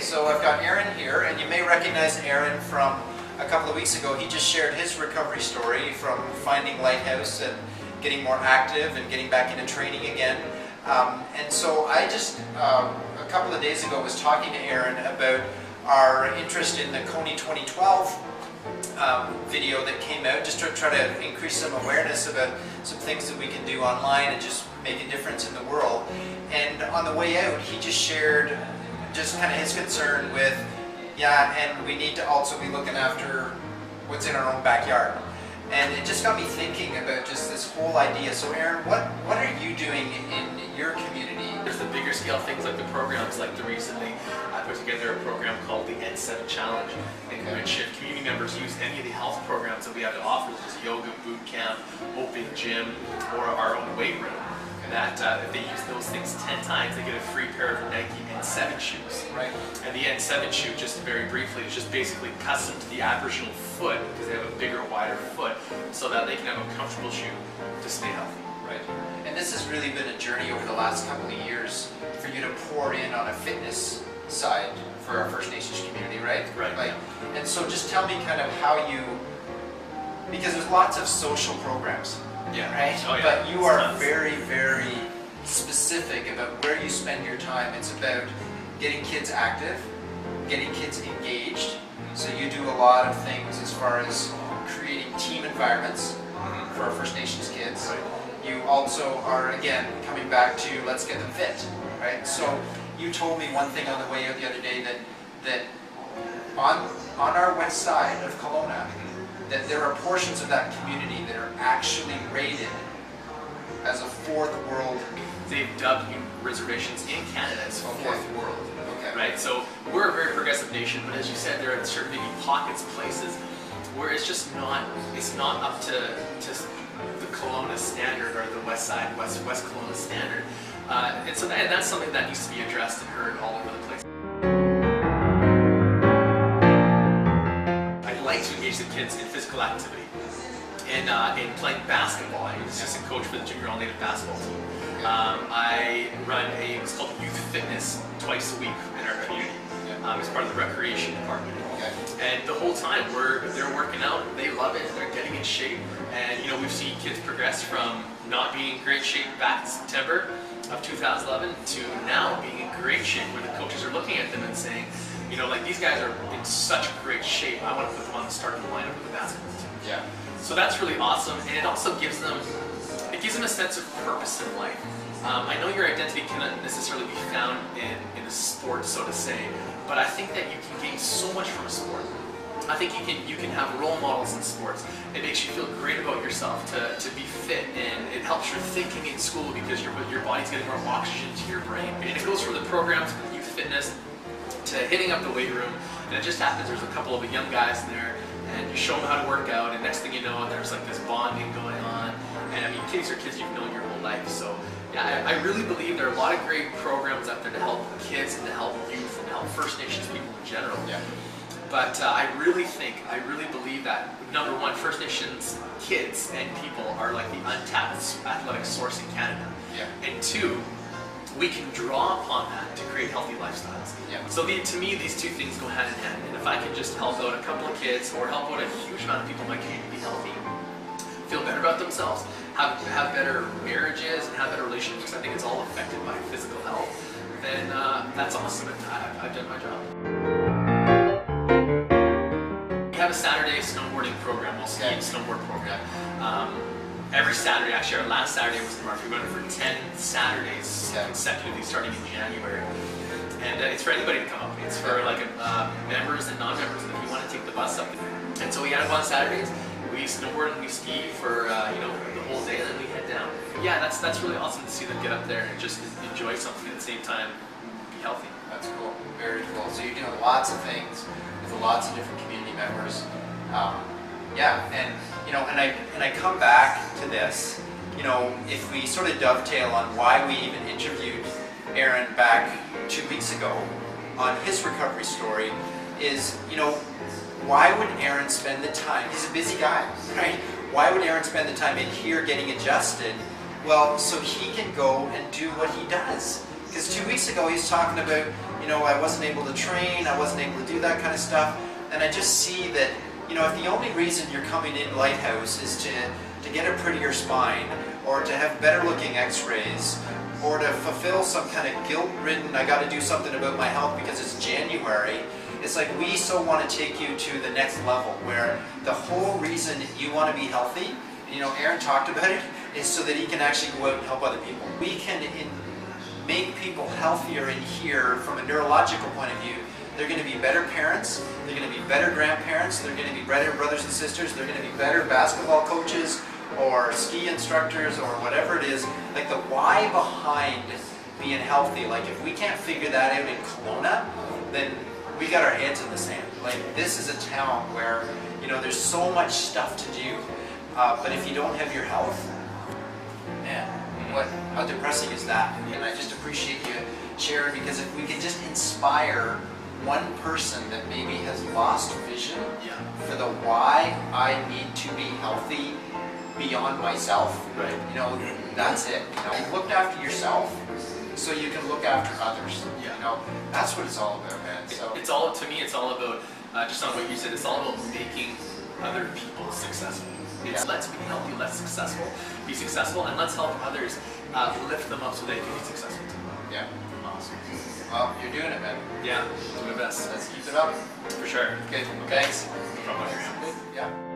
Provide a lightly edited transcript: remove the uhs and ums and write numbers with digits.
So I've got Aaron here, and you may recognize Aaron from a couple of weeks ago. He just shared his recovery story from finding Lighthouse and getting more active and getting back into training again. And so I just, a couple of days ago, was talking to Aaron about our interest in the Coney 2012 video that came out, just to try to increase some awareness about some things that we can do online and just make a difference in the world. And on the way out, he just shared just kind of his concern with, and we need to also be looking after what's in our own backyard. And it just got me thinking about just this whole idea. So Aaron, what are you doing in your community? There's the bigger scale things like the programs, like recently I put together a program called the N7 Challenge, in which if community members use any of the health programs that we have to offer, such as yoga, boot camp, open gym, or our own weight room, that if they use those things 10 times, they get a free pair of Nike N7 shoes. Right. And the N7 shoe, just very briefly, is just basically custom to the Aboriginal foot, because they have a bigger, wider foot, so that they can have a comfortable shoe to stay healthy. Right. And this has really been a journey over the last couple of years for you to pour in on a fitness side for our First Nations community, right? Right. Like, and so just tell me kind of how you, because there's lots of social programs. Yeah. Right? Oh, yeah. But you are very, very specific about where you spend your time. It's about getting kids active, getting kids engaged. So you do a lot of things as far as creating team environments for our First Nations kids. Right. You also are, again, coming back to let's get them fit, right? So you told me one thing on the way out the other day, that on our west side of Kelowna, that there are portions of that community that are actually rated as a fourth world. They've dubbed reservations in Canada as fourth world. Okay. Right? So we're a very progressive nation, but as you said, there are certain maybe pockets, places where it's just not, it's not up to the Kelowna standard, or the west side, West Kelowna standard. And so that's something that needs to be addressed and heard all over the place. I'd like to engage the kids in physical activity. In playing basketball. I'm an assistant coach for the junior all-native basketball team. I run it's called Youth Fitness twice a week in our community. As part of the recreation department. And the whole time they're working out, they love it, they're getting in shape. And we've seen kids progress from not being in great shape back in September of 2011 to now being in great shape, where the coaches are looking at them and saying, like, these guys are in such great shape, I want to put them on the starting lineup of the basketball team. Yeah. So that's really awesome, and it also gives them a sense of purpose in life. I know your identity cannot necessarily be found in a sport, so to say, but I think that you can gain so much from a sport. I think you can have role models in sports. It makes you feel great about yourself to be fit, and it helps your thinking in school because your body's getting more oxygen to your brain. And it goes from the programs with youth fitness to hitting up the weight room, and it just happens there's a couple of young guys there, and you show them how to work out, and next thing you know, there's like this bonding going on. And I mean, kids are kids you've known your whole life. So yeah, I really believe there are a lot of great programs out there to help kids and to help youth and to help First Nations people in general. Yeah. But I really believe that, number one, First Nations kids and people are like the untapped athletic source in Canada. Yeah. And two, we can draw upon that to create healthy lifestyles. Yeah. So to me, these two things go hand in hand. And if I can just help out a couple of kids, or help out a huge amount of people in my community be healthy, feel better about themselves, have better marriages, and have better relationships, I think it's all affected by physical health, then that's awesome. I've done my job. We have a Saturday snowboarding program, we'll ski and snowboard program. Every Saturday, actually our last Saturday was in March. We went for 10 Saturdays consecutively starting in January. And it's for anybody to come up. It's for like members and non-members, and if you want to take the bus up. And so we had up on Saturdays. We snowboard and we ski for the whole day, and then we head down. Yeah, that's really awesome to see them get up there and just enjoy something at the same time, be healthy. That's cool. Very cool. So you're doing lots of things with lots of different community members. And I come back to this. If we sort of dovetail on why we even interviewed Aaron back 2 weeks ago on his recovery story, is why would Aaron spend the time? He's a busy guy, right? Why would Aaron spend the time in here getting adjusted? Well, so he can go and do what he does. Because 2 weeks ago he's talking about, you know, I wasn't able to train, I wasn't able to do that kind of stuff, then I just see that, you know, if the only reason you're coming in Lighthouse is to get a prettier spine, or to have better looking x-rays, or to fulfill some kind of guilt-ridden, I got to do something about my health because it's January, it's like we so want to take you to the next level where the whole reason you want to be healthy, you know, Aaron talked about it, is so that he can actually go out and help other people. We can make people healthier in here from a neurological point of view. They're going to be better parents, they're going to be better grandparents, they're going to be better brothers and sisters, they're going to be better basketball coaches or ski instructors or whatever it is. Like the why behind being healthy, like if we can't figure that out in Kelowna, then we got our heads in the sand. Like this is a town where, you know, there's so much stuff to do, but if you don't have your health, man, how depressing is that? And I just appreciate you sharing, because if we could just inspire one person that maybe has lost vision for the why I need to be healthy beyond myself, right? You know, that's it. You know, you looked after yourself so you can look after others. Yeah. You know, that's what it's all about, man. So it's all, to me, it's all about, just on what you said, it's all about making other people successful. It's let's be healthy, let's be successful, and let's help others lift them up so they can be successful too. Yeah. Awesome. Well, you're doing it, man. Yeah, doing my best. Let's keep it up. For sure. Okay, thanks. No problem. Yeah.